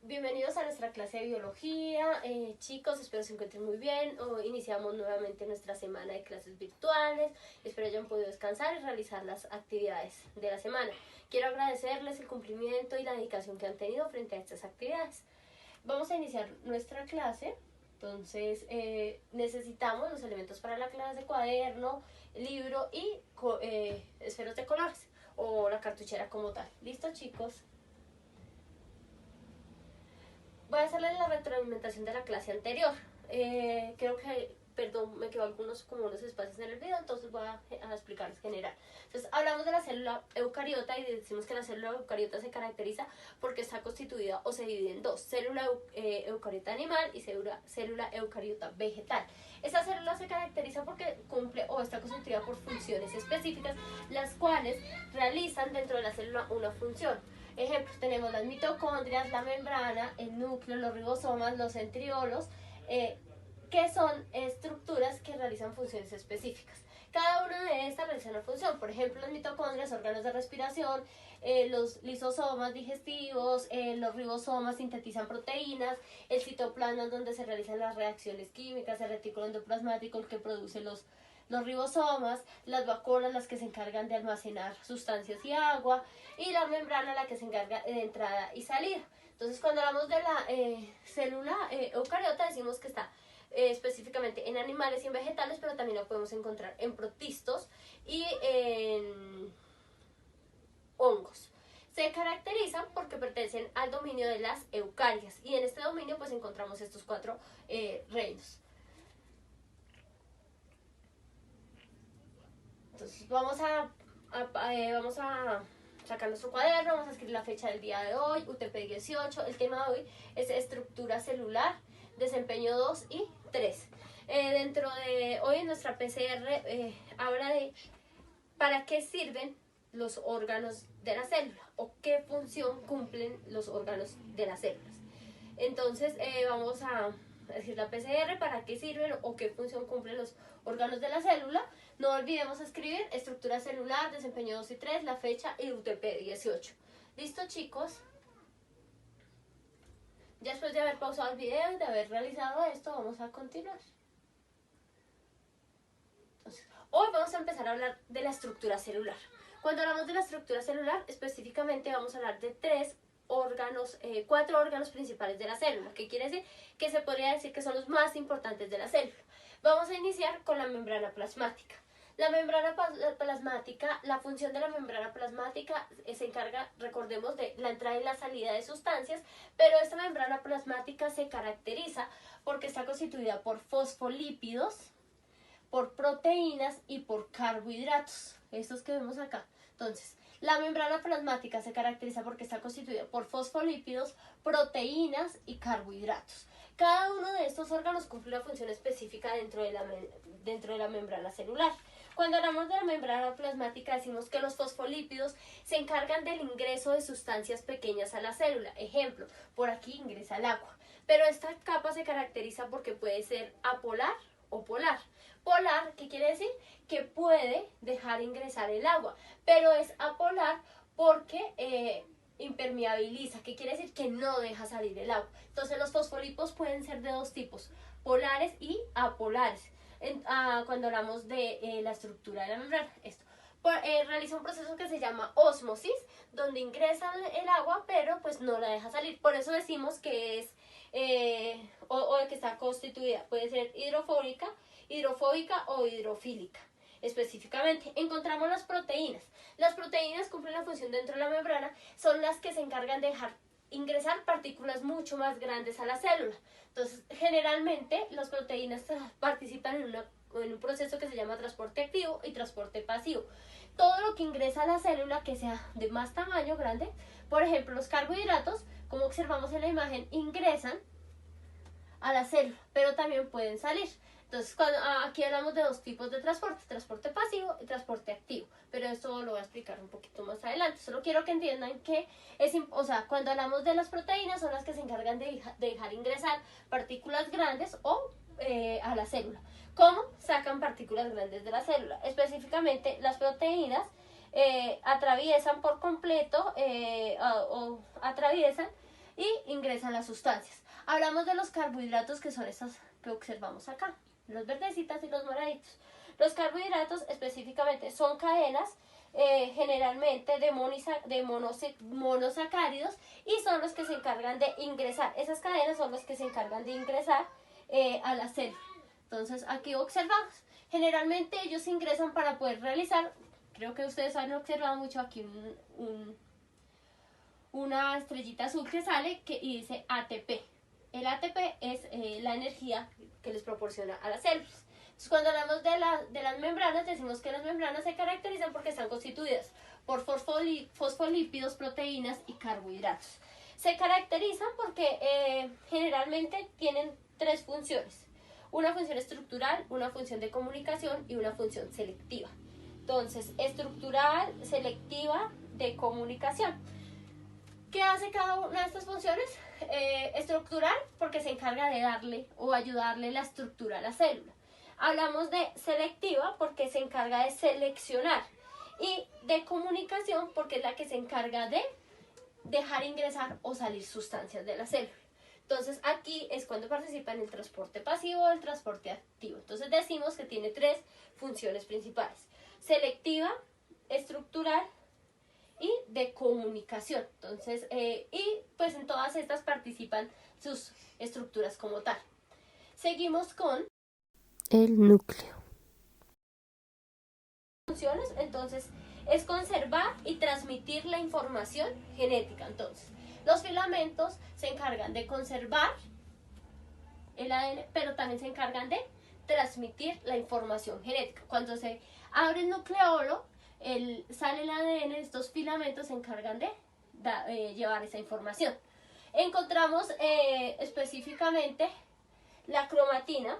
Bienvenidos a nuestra clase de biología. Chicos, espero se encuentren muy bien. Hoy iniciamos nuevamente nuestra semana de clases virtuales. Espero hayan podido descansar y realizar las actividades de la semana. Quiero agradecerles el cumplimiento y la dedicación que han tenido frente a estas actividades. Vamos a iniciar nuestra clase. Entonces, necesitamos los elementos para la clase: cuaderno, libro y esferos de colores o la cartuchera como tal. ¿Listo, chicos? Voy a hacerles la retroalimentación de la clase anterior. Creo que, perdón, me quedó unos espacios en el video, entonces voy a explicarles general. Entonces, hablamos de la célula eucariota y decimos que la célula eucariota se caracteriza porque está constituida o se divide en dos: célula eucariota animal y célula eucariota vegetal. Esta célula se caracteriza porque cumple o está constituida por funciones específicas, las cuales realizan dentro de la célula una función. Ejemplos, tenemos las mitocondrias, la membrana, el núcleo, los ribosomas, los centriolos, que son estructuras que realizan funciones específicas. Cada una de estas realiza una función. Por ejemplo, las mitocondrias, órganos de respiración, los lisosomas digestivos, los ribosomas sintetizan proteínas, el citoplasma es donde se realizan las reacciones químicas, el retículo endoplasmático el que produce los ribosomas, las vacuolas las que se encargan de almacenar sustancias y agua, y la membrana la que se encarga de entrada y salida. Entonces, cuando hablamos de la célula eucariota, decimos que está específicamente en animales y en vegetales, pero también lo podemos encontrar en protistos y en hongos. Se caracterizan porque pertenecen al dominio de las eucarias, y en este dominio pues encontramos estos cuatro reinos. Entonces vamos a sacar nuestro cuaderno, vamos a escribir la fecha del día de hoy, UTP 18, el tema de hoy es estructura celular, desempeño 2 y 3. Dentro de hoy en nuestra PCR habla de para qué sirven los órganos de la célula o qué función cumplen los órganos de las células. Entonces vamos a decir la PCR, para qué sirven o qué función cumplen los órganos de la célula. No olvidemos escribir estructura celular, desempeño 2 y 3, la fecha y UTP 18. ¿Listo, chicos? Ya después de haber pausado el video y de haber realizado esto, vamos a continuar. Entonces, hoy vamos a empezar a hablar de la estructura celular. Cuando hablamos de la estructura celular, específicamente vamos a hablar de cuatro órganos principales de la célula, que quiere decir que se podría decir que son los más importantes de la célula. Vamos a iniciar con la membrana plasmática. La membrana plasmática, la función de la membrana plasmática se encarga, recordemos, de la entrada y la salida de sustancias, pero esta membrana plasmática se caracteriza porque está constituida por fosfolípidos, por proteínas y por carbohidratos, estos que vemos acá. Entonces, la membrana plasmática se caracteriza porque está constituida por fosfolípidos, proteínas y carbohidratos. Cada uno de estos órganos cumple una función específica dentro de la membrana celular. Cuando hablamos de la membrana plasmática, decimos que los fosfolípidos se encargan del ingreso de sustancias pequeñas a la célula. Ejemplo, por aquí ingresa el agua. Pero esta capa se caracteriza porque puede ser apolar o polar. Polar, ¿qué quiere decir? Que puede dejar ingresar el agua, pero es apolar porque impermeabiliza, ¿qué quiere decir? Que no deja salir el agua. Entonces los fosfolípidos pueden ser de dos tipos: polares y apolares. Cuando hablamos de la estructura de la membrana, realiza un proceso que se llama ósmosis, donde ingresa el agua, pero pues no la deja salir. Por eso decimos que es o de que está constituida, puede ser hidrofóbica o hidrofílica. Específicamente, encontramos las proteínas. Las proteínas cumplen la función dentro de la membrana, son las que se encargan de dejar ingresar partículas mucho más grandes a la célula. Entonces, generalmente, las proteínas participan en un proceso que se llama transporte activo y transporte pasivo. Todo lo que ingresa a la célula que sea de más tamaño, grande, por ejemplo, los carbohidratos, como observamos en la imagen, ingresan a la célula, pero también pueden salir. Entonces, aquí hablamos de dos tipos de transporte: transporte pasivo y transporte activo, pero esto lo voy a explicar un poquito más adelante. Solo quiero que entiendan que cuando hablamos de las proteínas, son las que se encargan de dejar ingresar partículas grandes a la célula. ¿Cómo sacan partículas grandes de la célula? Específicamente, las proteínas atraviesan por completo atraviesan y ingresan las sustancias. Hablamos de los carbohidratos, que son estas que observamos acá, los verdecitas y los moraditos. Los carbohidratos específicamente son cadenas generalmente de monosacáridos, y son los que se encargan de ingresar. Esas cadenas son los que se encargan de ingresar a la célula. Entonces aquí observamos, generalmente ellos ingresan para poder realizar, creo que ustedes han observado mucho aquí una estrellita azul que sale y dice ATP. El ATP es la energía que les proporciona a las células. Entonces, cuando hablamos de las membranas, decimos que las membranas se caracterizan porque están constituidas por fosfolípidos, proteínas y carbohidratos. Se caracterizan porque generalmente tienen tres funciones: una función estructural, una función de comunicación y una función selectiva. Entonces, estructural, selectiva, de comunicación. ¿Qué hace cada una de estas funciones? Estructural, porque se encarga de darle o ayudarle la estructura a la célula. Hablamos de selectiva porque se encarga de seleccionar, y de comunicación porque es la que se encarga de dejar ingresar o salir sustancias de la célula. Entonces aquí es cuando participa en el transporte pasivo o el transporte activo. Entonces decimos que tiene tres funciones principales: selectiva, estructural y de comunicación. Entonces, y pues en todas estas participan sus estructuras como tal. Seguimos con el núcleo. Funciones, entonces, es conservar y transmitir la información genética. Entonces, los filamentos se encargan de conservar el ADN, pero también se encargan de transmitir la información genética. Cuando se abre el nucleolo, sale el ADN, estos filamentos se encargan de llevar esa información. Encontramos específicamente la cromatina,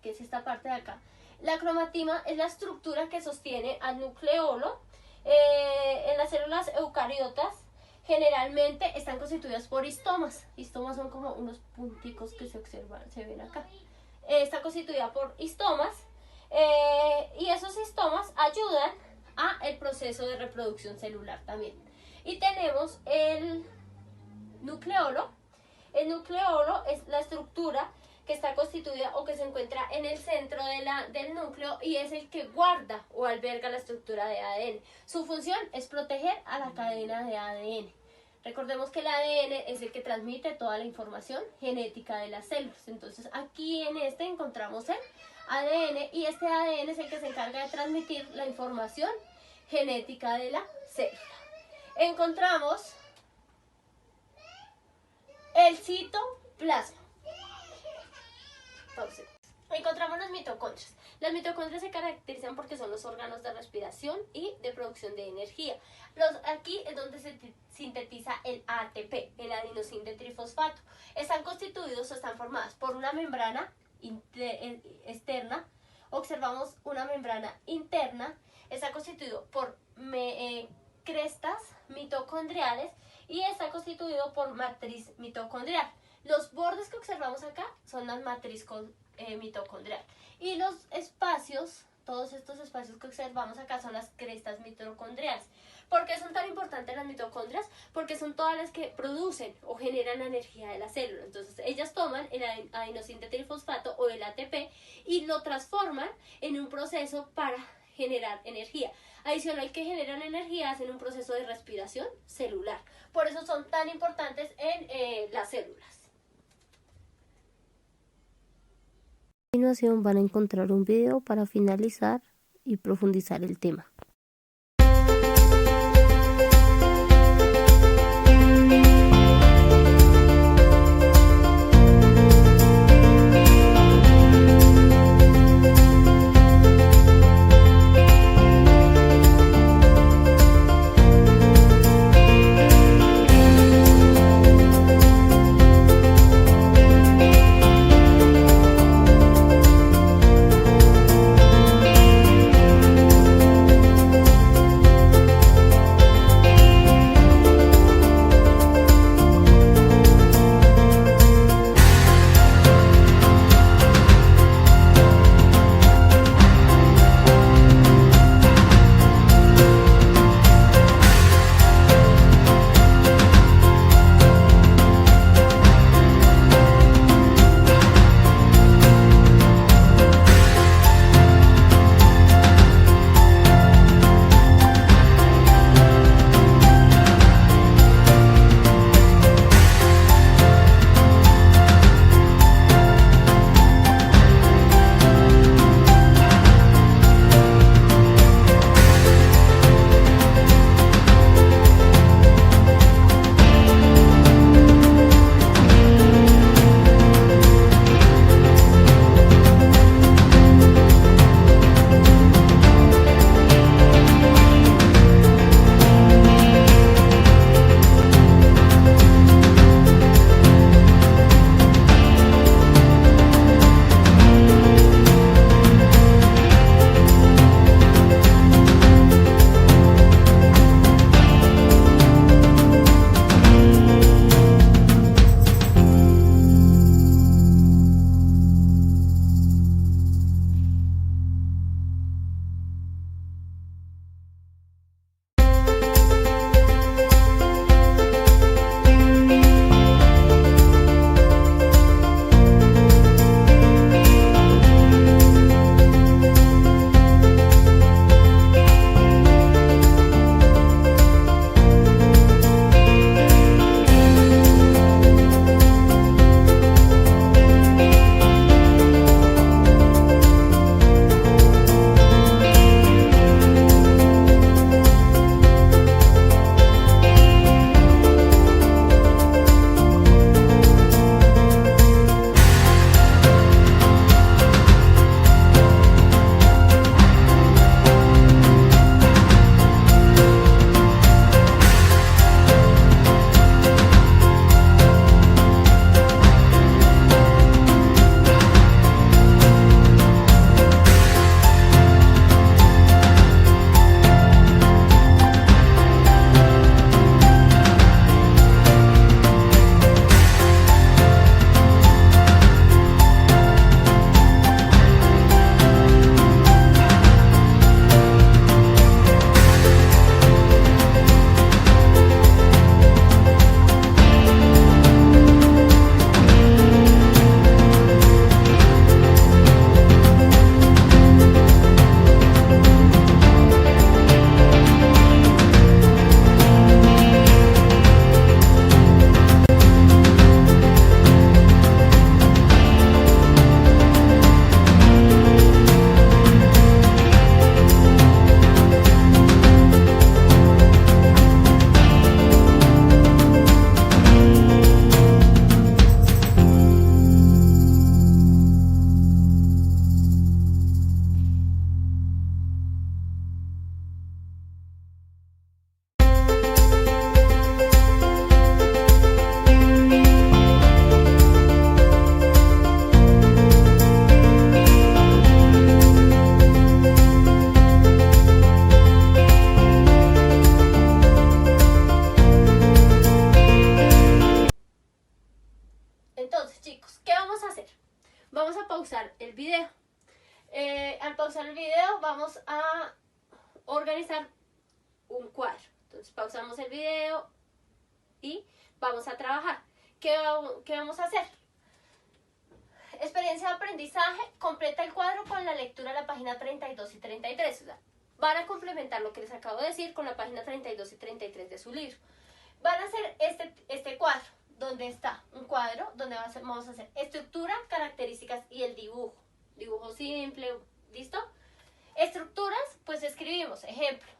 que es esta parte de acá. La cromatina es la estructura que sostiene al nucleolo. En las células eucariotas generalmente están constituidas por histomas. Histomas son como unos punticos que se ven acá. Está constituida por histomas, y esos histomas ayudan a el proceso de reproducción celular también. Y tenemos el nucleolo. El nucleolo es la estructura que está constituida o que se encuentra en el centro del núcleo, y es el que guarda o alberga la estructura de ADN. Su función es proteger a la cadena de ADN. Recordemos que el ADN es el que transmite toda la información genética de las células. Entonces aquí en este encontramos el ADN, y este ADN es el que se encarga de transmitir la información genética de la célula. Encontramos el citoplasma. Entonces, encontramos las mitocondrias. Las mitocondrias se caracterizan porque son los órganos de respiración y de producción de energía. Aquí es donde se sintetiza el ATP, el adenosín trifosfato. Están constituidos o están formadas por una membrana externa. Observamos una membrana interna. Está constituido por crestas mitocondriales, y está constituido por matriz mitocondrial. Los bordes que observamos acá son la matriz mitocondrial, y los espacios, todos estos espacios que observamos acá, son las crestas mitocondriales. ¿Por qué son tan importantes las mitocondrias? Porque son todas las que producen o generan la energía de la célula. Entonces ellas toman el adenosín trifosfato o el ATP y lo transforman en un proceso para generar energía. Adicional que generan energía, hacen un proceso de respiración celular. Por eso son tan importantes en las células. A continuación van a encontrar un video para finalizar y profundizar el tema. Vamos a pausar el video. Al pausar el video vamos a organizar un cuadro. Entonces pausamos el video y vamos a trabajar. ¿Qué vamos a hacer? Experiencia de aprendizaje, completa el cuadro con la lectura de la página 32 y 33. O sea, van a complementar lo que les acabo de decir con la página 32 y 33 de su libro. Van a hacer este cuadro, donde está un cuadro, donde vamos a hacer estructura, características y el dibujo. Dibujo simple, ¿listo? Estructuras, pues escribimos, ejemplo,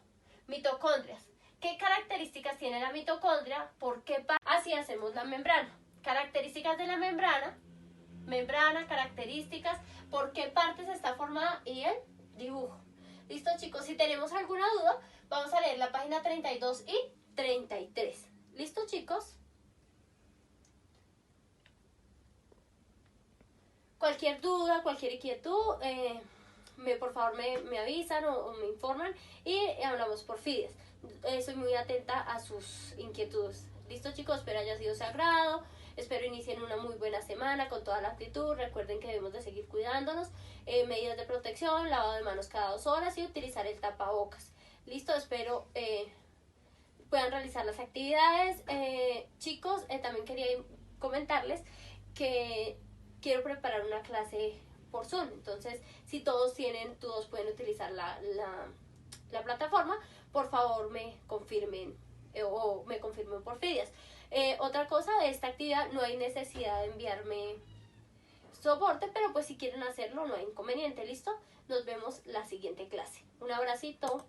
mitocondrias. ¿Qué características tiene la mitocondria? ¿Por qué? Así hacemos la membrana. Características de la membrana, características, por qué partes está formada y el dibujo. ¿Listo, chicos? Si tenemos alguna duda, vamos a leer la página 32 y 33. ¿Listo, chicos? Cualquier duda, cualquier inquietud, por favor me avisan o me informan y hablamos por Fides. Soy muy atenta a sus inquietudes. ¿Listo, chicos? Espero haya sido sagrado. Espero inicien una muy buena semana con toda la actitud. Recuerden que debemos de seguir cuidándonos. Medidas de protección, lavado de manos cada 2 horas y utilizar el tapabocas. ¿Listo? Espero puedan realizar las actividades. Chicos, también quería comentarles que quiero preparar una clase por Zoom. Entonces, si todos pueden utilizar la plataforma, por favor me confirmen o me confirmen por Fides. Otra cosa, de esta actividad no hay necesidad de enviarme soporte, pero pues si quieren hacerlo no hay inconveniente. ¿Listo? Nos vemos la siguiente clase. Un abracito.